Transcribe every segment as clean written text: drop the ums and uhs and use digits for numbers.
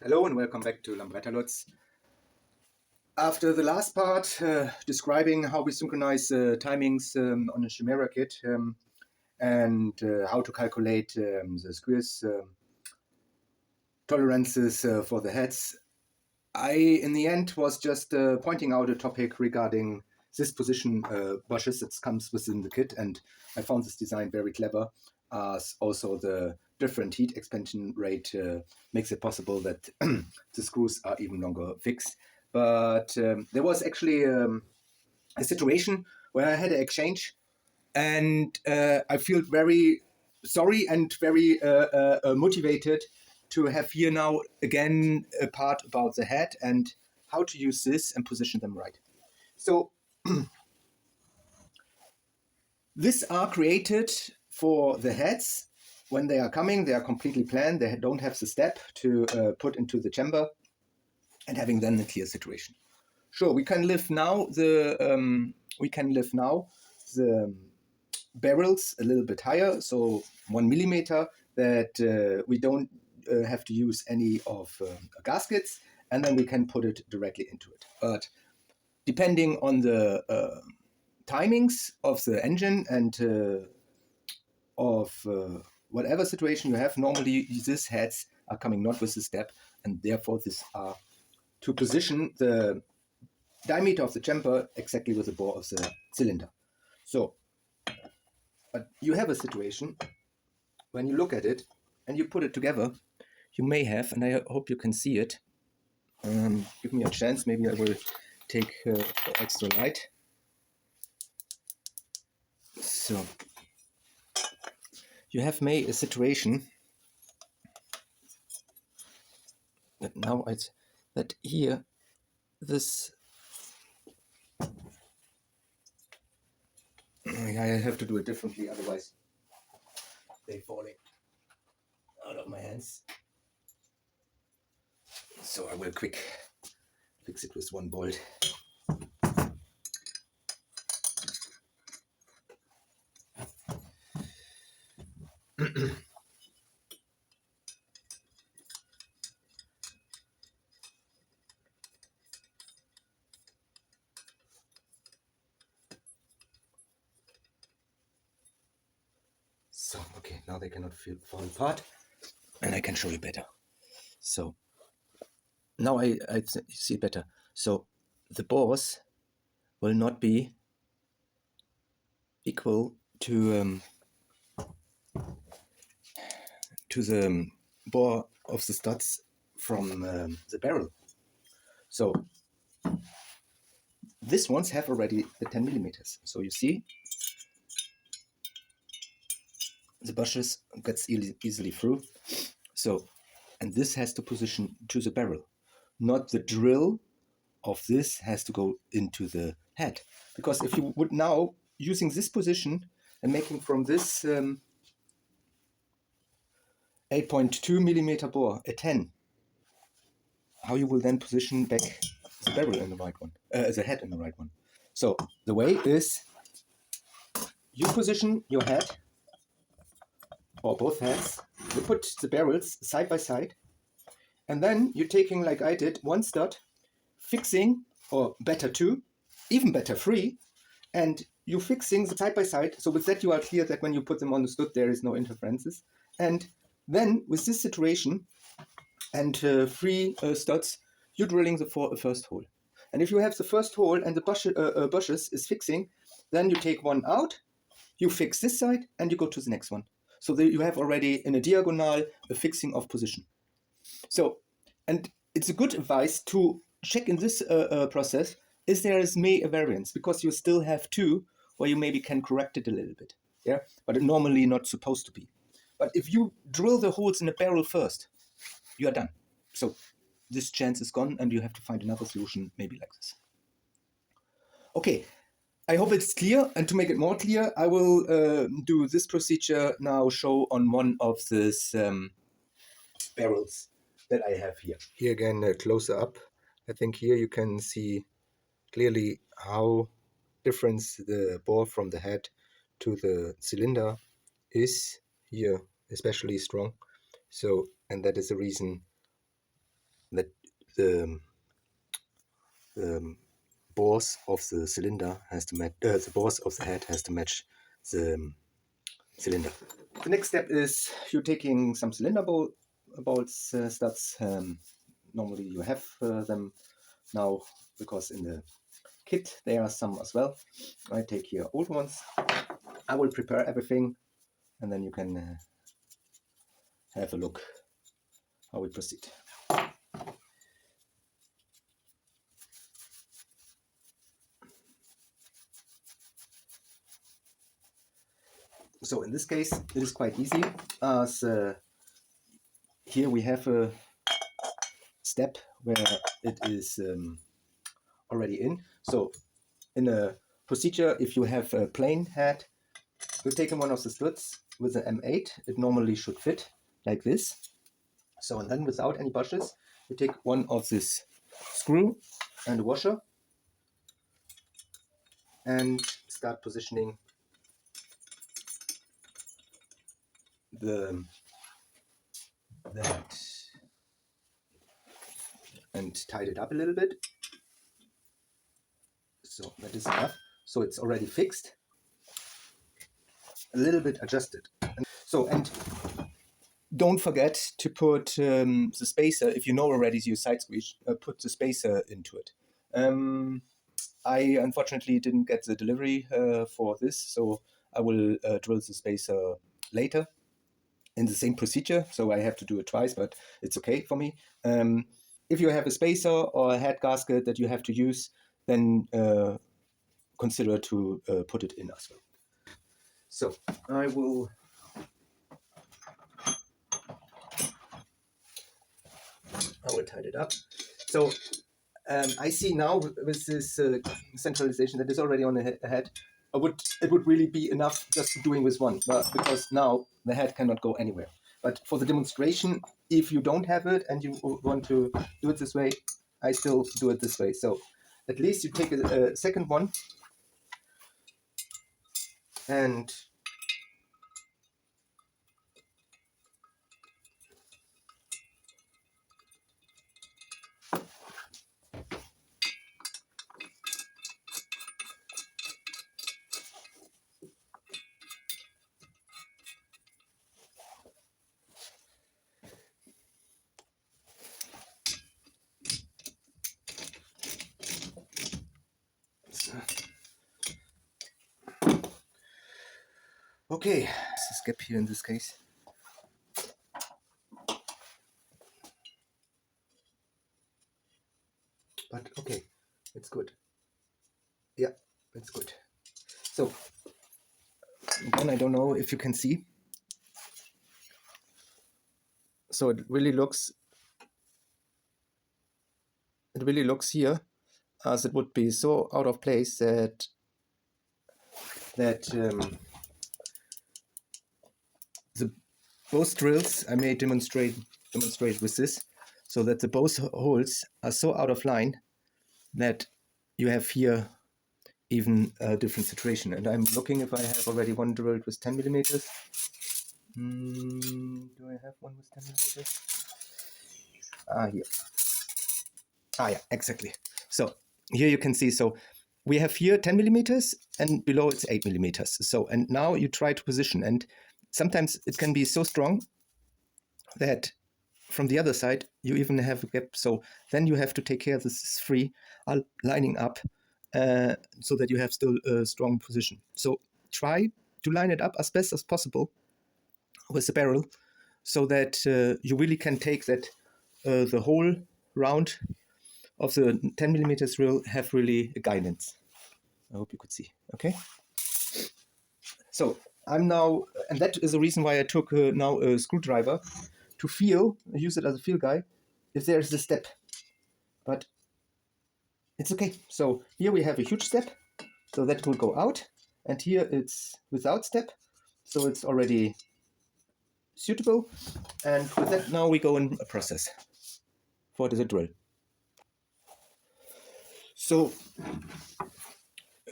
Hello and welcome back to Lambretta-Lutz. After the last part describing how we synchronize timings on a Chimera kit and how to calculate the squeeze tolerances for the heads, I in the end was just pointing out a topic regarding this position bushes that comes within the kit, and I found this design very clever, as also the different heat expansion rate makes it possible that the screws are even longer fixed. But there was actually a situation where I had an exchange, and I feel very sorry and very motivated to have here now again a part about the head and how to use this and position them right. So these are created for the heads. When they are coming, they are completely planned. They don't have the step to put into the chamber and having then a clear situation. Sure, we can lift now the barrels a little bit higher, so 1 millimeter, that we don't have to use any of gaskets, and then we can put it directly into it. But depending on the timings of the engine and of whatever situation you have, normally these heads are coming not with the step, and therefore these are to position the diameter of the chamber exactly with the bore of the cylinder. So, but you have a situation when you look at it and you put it together, you may have, and I hope you can see it. Give me a chance, maybe I will take extra light. So, you have made a situation that now it's that here this I have to do it differently, otherwise they're falling out of my hands. So I will quick fix it with one bolt. So, okay, now they cannot fall apart, and I can show you better. So, now I see better. So, the bores will not be equal to the bore of the studs from the barrel. So, these ones have already the 10 millimeters. So you see, the bushes gets easily through. So, and this has to position to the barrel, not the drill of this has to go into the head. Because if you would now using this position and making from this 8.2 millimeter bore a 10, how you will then position back the barrel in the right one, the head in the right one. So the way is you position your head or both heads, you put the barrels side by side, and then you're taking, like I did, one stud, fixing, or better two, even better three, and you're fixing the side by side. So with that you are clear that when you put them on the stud there is no interferences. And then with this situation and three studs, you're drilling the first hole. And if you have the first hole and the bushes is fixing, then you take one out, you fix this side, and you go to the next one. So that you have already in a diagonal a fixing of position. So, and it's a good advice to check in this process is there is may a variance, because you still have two where you maybe can correct it a little bit. Yeah, but it normally not supposed to be. But if you drill the holes in a barrel first, you are done. So this chance is gone, and you have to find another solution, maybe like this. Okay, I hope it's clear, and to make it more clear, I will do this procedure now, show on one of these barrels that I have here. Here again, closer up. I think here you can see clearly how different the bore from the head to the cylinder is here, especially strong. So, and that is the reason that the bores of the cylinder has to match, the bores of the head has to match the cylinder. The next step is you're taking some cylinder bolts, studs. Normally you have them now because in the kit there are some as well. I take here old ones. I will prepare everything and then you can have a look how we proceed. So in this case it is quite easy, as here we have a step where it is already in. So in a procedure, if you have a plain head, you're taking one of the studs with an M8, it normally should fit like this. So and then without any bushes, you take one of this screw and a washer and start positioning the head and tied it up a little bit. So that is enough. So it's already fixed, a little bit adjusted. And don't forget to put the spacer, if you know already your side squeeze, put the spacer into it. I unfortunately didn't get the delivery for this, so I will drill the spacer later in the same procedure, so I have to do it twice, but it's okay for me. If you have a spacer or a head gasket that you have to use, then consider to put it in as well. So I will tie it up. So I see now with this centralization that is already on the head, it would really be enough just doing with one, but because now the head cannot go anywhere. But for the demonstration, if you don't have it and you want to do it this way, I still do it this way. So at least you take a second one and okay, there's a skip here in this case. But okay, it's good. Yeah, it's good. So then I don't know if you can see. So it really looks here as it would be so out of place that the both drills I may demonstrate with this, so that the both holes are so out of line that you have here even a different situation. And I'm looking if I have already one drilled with 10 millimeters. Do I have one with 10 millimeters? Here. Yeah, exactly. So here you can see, so we have here 10 millimeters and below it's 8 millimeters. So, and now you try to position, and sometimes it can be so strong that from the other side you even have a gap. So then you have to take care this is free lining up so that you have still a strong position. So try to line it up as best as possible with the barrel so that you really can take that the whole round of the 10 millimeters drill have really a guidance. I hope you could see. Okay. So I'm now, and that is the reason why I took now a screwdriver to use it as a feel guide if there's a step. But it's okay. So here we have a huge step, so that will go out, and here it's without step, so it's already suitable. And with that, now we go in a process for the drill. So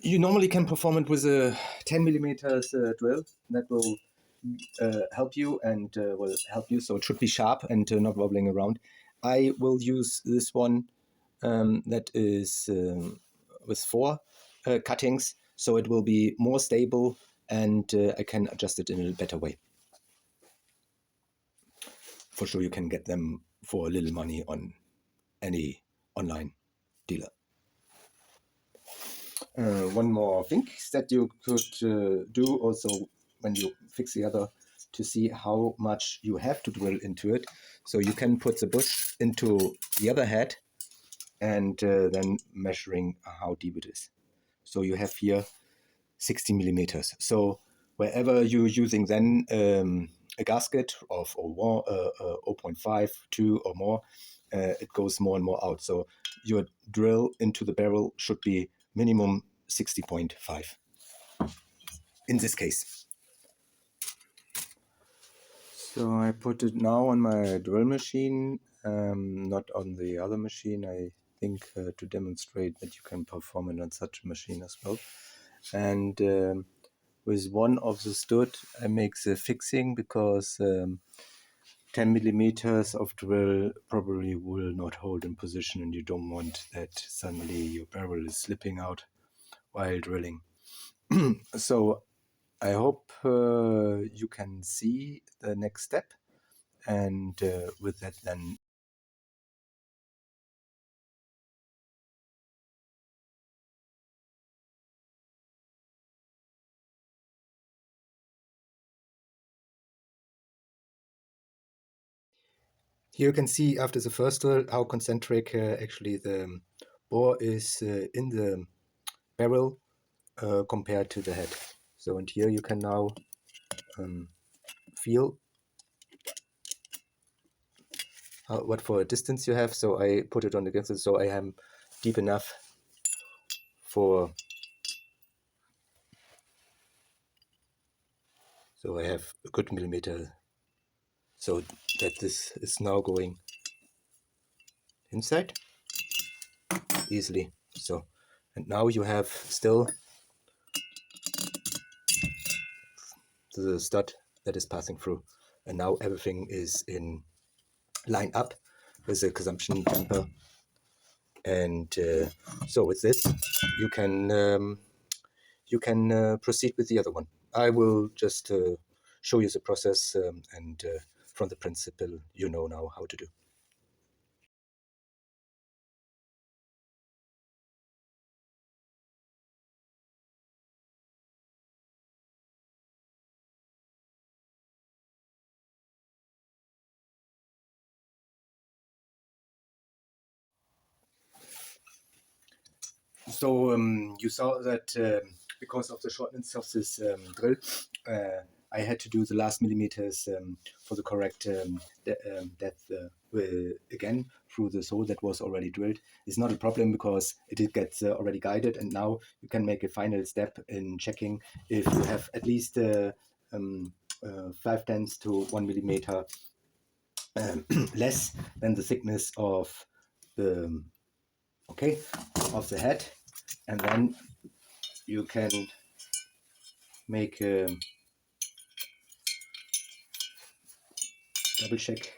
you normally can perform it with a 10 millimeters drill. That will help you and will help you. So it should be sharp and not wobbling around. I will use this one that is with 4 cuttings, so it will be more stable and I can adjust it in a better way. For sure, you can get them for a little money on any online dealer. One more thing that you could do also when you fix the other, to see how much you have to drill into it. So you can put the bush into the other head and then measuring how deep it is. So you have here 60 millimeters. So wherever you're using then a gasket of 0.5, 2 or more, it goes more and more out. So your drill into the barrel should be minimum 60.5 in this case. So I put it now on my drill machine, not on the other machine. I think to demonstrate that you can perform it on such a machine as well. And with one of the stud, I make the fixing because 10 millimeters of drill probably will not hold in position, and you don't want that suddenly your barrel is slipping out while drilling. So I hope you can see the next step, and with that then here you can see after the first drill how concentric actually the bore is in the barrel compared to the head. So, and here you can now feel what for a distance you have. So I put it on the distance, so I am deep enough for, so I have a good millimeter, so that this is now going inside easily. So, and now you have still the stud that is passing through, and now everything is in line up with the consumption temper. And so with this you can proceed with the other one. I will just show you the process, and from the principle you know now how to do. So you saw that because of the shortness of this drill, I had to do the last millimeters for the correct depth again through this hole that was already drilled. It's not a problem because it did get already guided, and now you can make a final step in checking if you have at least 5/10 to 1 millimeter less than the thickness of the of the head, and then you can make a double check.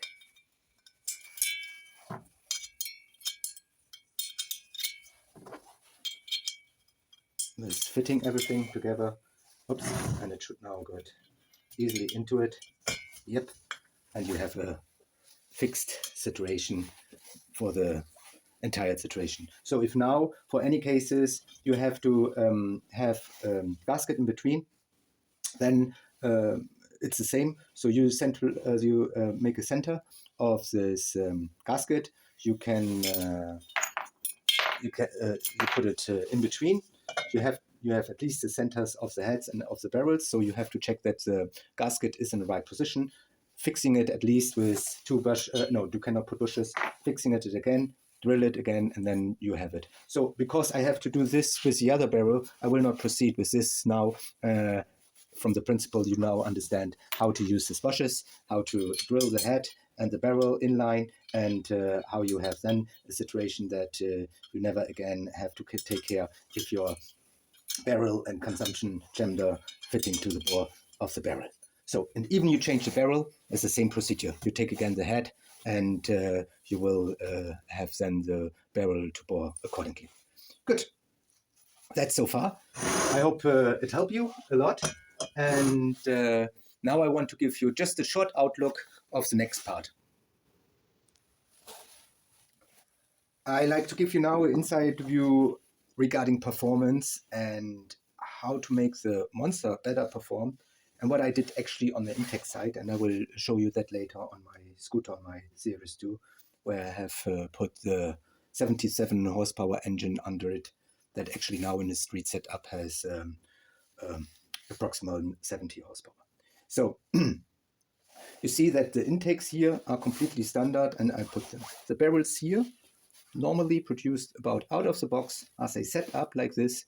This fitting everything together. Oops, and it should now go easily into it. Yep, and you have a fixed situation for the entire situation. So if now, for any cases, you have to have gasket in between, then it's the same. So you make a center of this gasket. You put it in between. You have at least the centers of the heads and of the barrels. So you have to check that the gasket is in the right position. Fixing it at least with 2 bush. No, you cannot put bushes. Fixing it again. Drill it again, and then you have it. So because I have to do this with the other barrel, I will not proceed with this now. From the principle, you now understand how to use these bushes, how to drill the head and the barrel in line, and how you have then a situation that you never again have to take care if your barrel and consumption chamber fitting to the bore of the barrel. So, and even you change the barrel, it's the same procedure. You take again the head, and you will have then the barrel to bore accordingly. Good. That's so far. I hope it helped you a lot. And now I want to give you just a short outlook of the next part. I like to give you now an inside view regarding performance and how to make the Monster better perform, and what I did actually on the intake side, and I will show you that later on my scooter, my Series 2, where I have put the 77 horsepower engine under it that actually now in the street setup has approximately 70 horsepower. So you see that the intakes here are completely standard, and I put them. The barrels here normally produced about out of the box as a setup like this,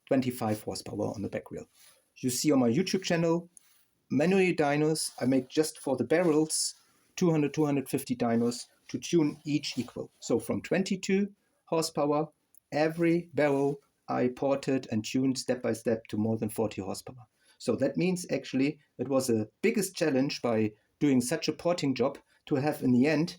25 horsepower on the back wheel. You see on my YouTube channel, manually dynos I make just for the barrels, 200, 250 dynos to tune each equal. So from 22 horsepower, every barrel I ported and tuned step by step to more than 40 horsepower. So that means actually it was the biggest challenge by doing such a porting job to have in the end,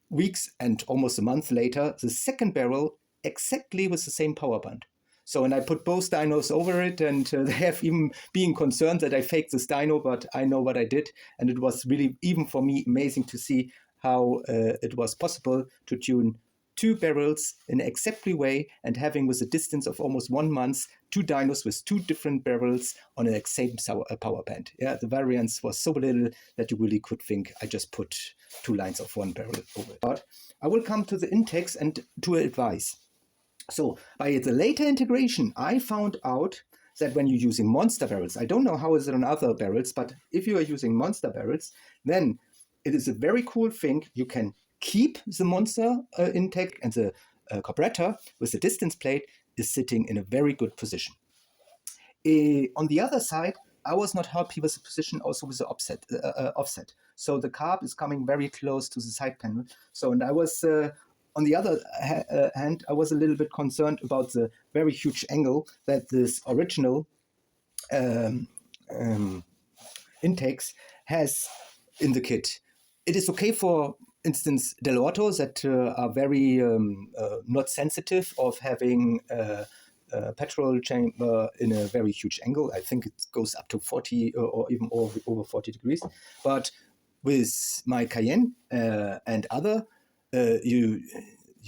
weeks and almost a month later, the second barrel exactly with the same power band. So, and I put both dynos over it, and they have even been concerned that I faked this dyno, but I know what I did. And it was really, even for me, amazing to see how it was possible to tune two barrels in an exactly way, and having with a distance of almost 1 month, two dynos with two different barrels on an same power band. Yeah, the variance was so little that you really could think I just put 2 lines of 1 barrel over it. But I will come to the intakes and to advice. So by the later integration, I found out that when you're using Monster barrels, I don't know how is it on other barrels, but if you are using Monster barrels, then it is a very cool thing. You can keep the Monster intake, and the carburetor with the distance plate is sitting in a very good position. On the other side, I was not happy with the position also with the offset. So the carb is coming very close to the side panel. So, and I was, on the other hand, I was a little bit concerned about the very huge angle that this original intakes has in the kit. It is okay for instance Dell'Orto that are very not sensitive of having petrol chamber in a very huge angle. I think it goes up to 40 or even over 40 degrees. But with my Cayenne and other, you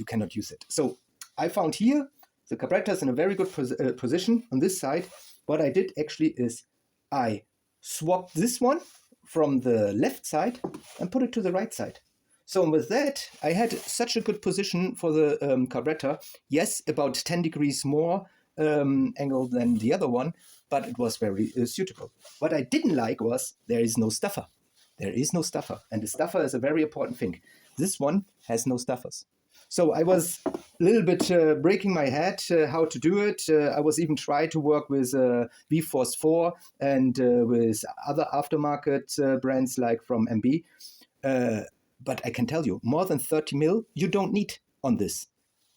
cannot use it. So I found here the carburetor is in a very good position on this side. What I did actually is I swapped this one from the left side and put it to the right side. So with that, I had such a good position for the carburetor. Yes, about 10 degrees more angle than the other one, but it was very suitable. What I didn't like was there is no stuffer. There is no stuffer, and the stuffer is a very important thing. This one has no stuffers. So I was a little bit breaking my head how to do it. I was even trying to work with V-Force 4 and with other aftermarket brands like from MB. But I can tell you, more than 30 mil, you don't need on this.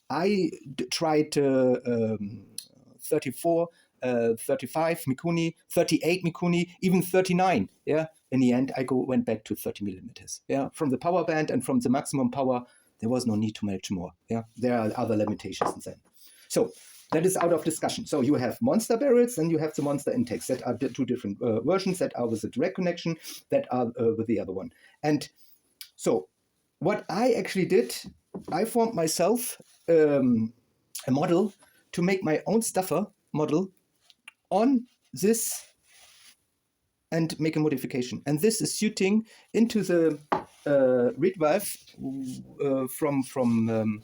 I tried 34, 35 Mikuni, 38 Mikuni, even 39. Yeah. In the end, I went back to 30 millimeters. Yeah. From the power band and from the maximum power, there was no need to make more. Yeah. There are other limitations then. So that is out of discussion. So you have Monster barrels and you have the Monster intakes that are two different versions that are with a direct connection, that are with the other one. And so what I actually did, I formed myself a model to make my own stuffer model on this and make a modification. And this is suiting into the reed valve from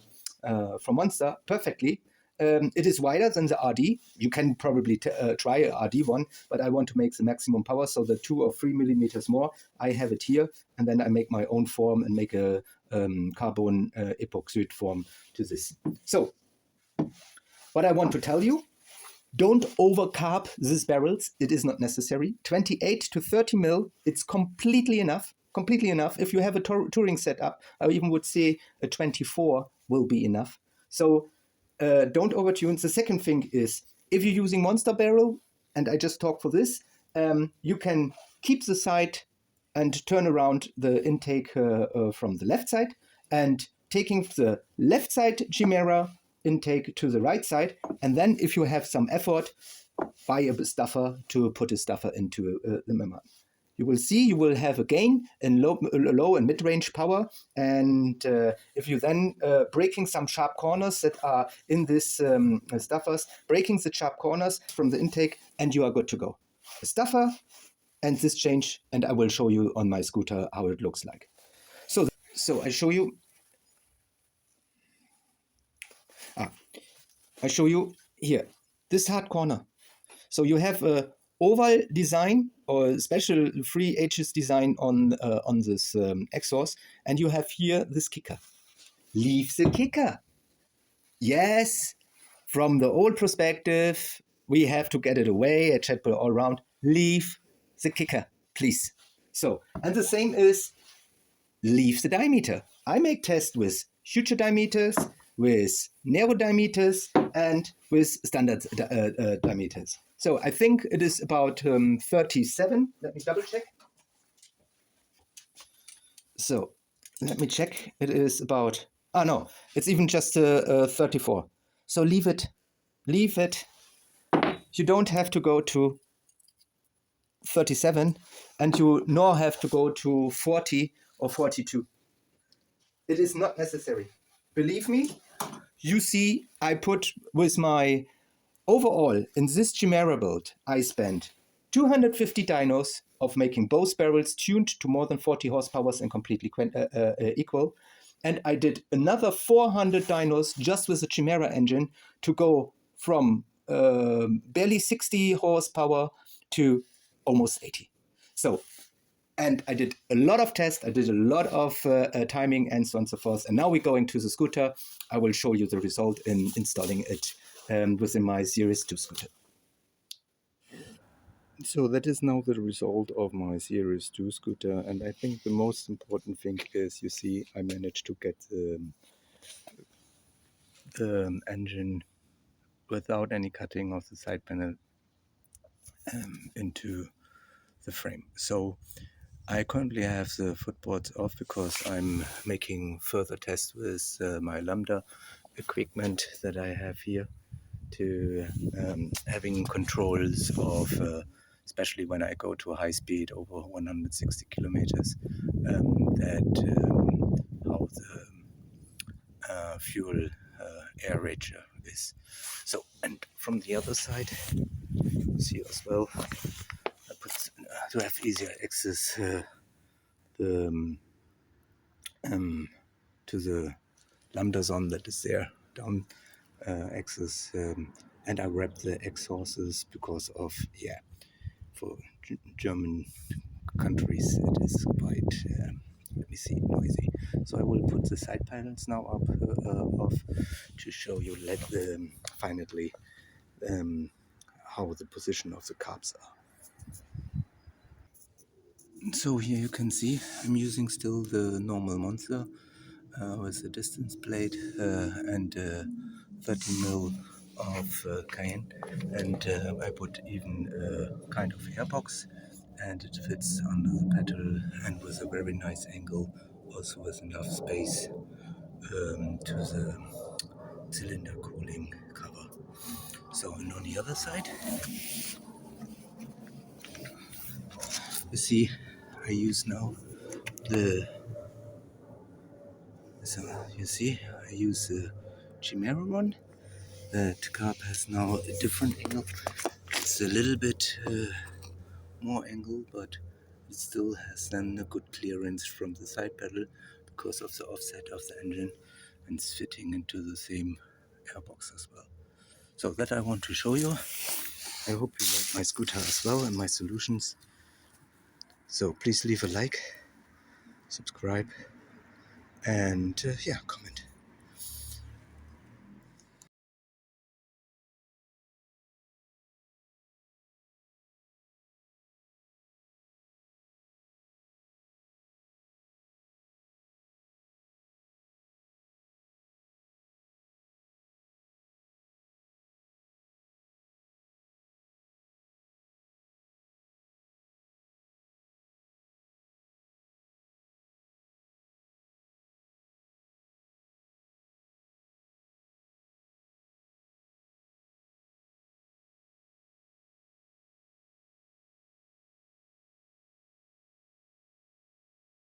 Monster perfectly. It is wider than the RD. You can probably try a RD one, but I want to make the maximum power, so the 2 or 3 millimeters more. I have it here, and then I make my own form and make a carbon epoxide form to this. So, what I want to tell you, don't overcarb these barrels. It is not necessary. 28 to 30 mil, it's completely enough. Completely enough. If you have a touring setup, I even would say a 24 will be enough. So don't overtune. The second thing is, if you're using Monster barrel, and I just talk for this, you can keep the side and turn around the intake from the left side and taking the left side Chimera intake to the right side. And then if you have some effort, buy a stuffer to put a stuffer into the membrane. You will see you will have a gain in low and mid-range power. And if you then breaking some sharp corners that are in this stuffers, breaking the sharp corners from the intake, and you are good to go. A stuffer and this change, and I will show you on my scooter how it looks like. So I show you. I show you here this hard corner. So you have a oval design or special 3H's design on this exhaust, and you have here this kicker. Leave the kicker. Yes, from the old perspective, we have to get it away, etc. all around. Leave the kicker, please. So, and the same is leave the diameter. I make tests with huge diameters, with narrow diameters, and with standard diameters. So I think it is about 37. Let me double check. So let me check. It is about, no, it's even just 34. So leave it. Leave it. You don't have to go to 37, and you nor have to go to 40 or 42. It is not necessary. Believe me, you see, I put with my overall in this Chimera build, I spent 250 dynos of making both barrels tuned to more than 40 horsepower and completely equal. And I did another 400 dynos just with the Chimera engine to go from barely 60 horsepower to almost 80. So, and I did a lot of tests, I did a lot of timing and so on and so forth. And now we're going to the scooter. I will show you the result in installing it within my Series 2 scooter. So that is now the result of my Series 2 scooter, and I think the most important thing is, you see, I managed to get the engine without any cutting of the side panel into the frame. So I currently have the footboards off because I'm making further tests with my Lambda equipment that I have here, to having controls of especially when I go to high speed over 160 kilometers, how the fuel air ratio is. So, and from the other side, see as well, I put to have easier access to the lambda zone that is there down axis, and I wrap the exhausts because of, for German countries it is quite let me see, noisy. So I will put the side panels now up off to show you finally how the position of the carbs are. So here you can see I'm using still the normal Monster with a distance plate and 30 mil of cayenne, and I put even a kind of airbox, and it fits under the pedal and with a very nice angle, also with enough space to the cylinder cooling cover. So, and on the other side, you see, I use now the, so you see, I use the Chimera one. The carb has now a different angle. It's a little bit more angle, but it still has then a good clearance from the side pedal because of the offset of the engine, and it's fitting into the same airbox as well. So that I want to show you. I hope you like my scooter as well and my solutions. So please leave a like, subscribe, and comment.